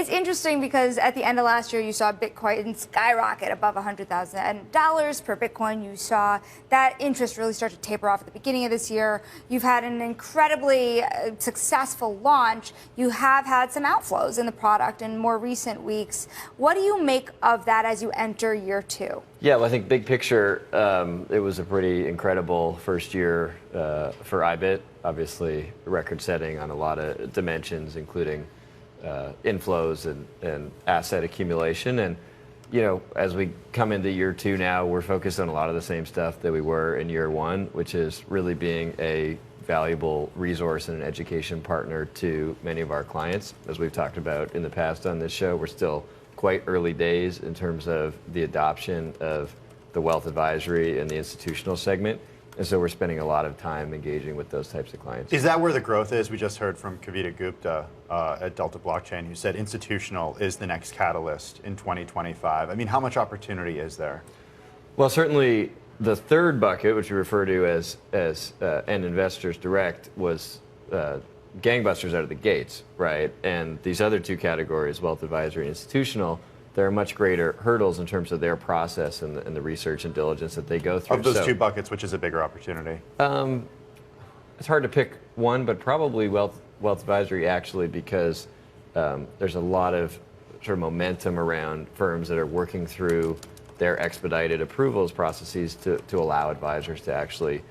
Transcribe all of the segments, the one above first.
It's interesting because at the end of last year, you saw Bitcoin skyrocket above $100,000 per Bitcoin. You saw that interest really start to taper off at the beginning of this year. You've had an incredibly successful launch. You have had some outflows in the product in more recent weeks. What do you make of that as you enter year two? Yeah, well, I think big picture, it was a pretty incredible first year for IBIT. Obviously, record-setting on a lot of dimensions, including inflows and asset accumulation. And as we come into year two now, we're focused on a lot of the same stuff that we were in year one, which is really being a valuable resource and an education partner to many of our clients. As we've talked about in the past on this show, we're still quite early days in terms of the adoption of the wealth advisory and the institutional segment. And so we're spending a lot of time engaging with those types of clients. Is that where the growth is? We just heard from Kavita Gupta at Delta Blockchain, who said institutional is the next catalyst in 2025. I mean, how much opportunity is there? Well, certainly the third bucket, which we refer to as end investors direct, was gangbusters out of the gates, right? And these other two categories, wealth advisory and institutional, there are much greater hurdles in terms of their process and the research and diligence that they go through. Of those two buckets, which is a bigger opportunity? It's hard to pick one, but probably wealth advisory, actually, because there's a lot of sort of momentum around firms that are working through their expedited approvals processes to allow advisors to actually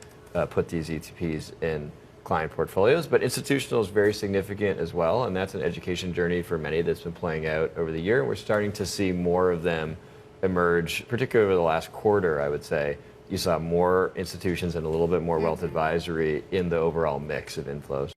put these ETPs in client portfolios. But institutional is very significant as well, and that's an education journey for many that's been playing out over the year. And we're starting to see more of them emerge, particularly over the last quarter, I would say. You saw more institutions and a little bit more wealth advisory in the overall mix of inflows.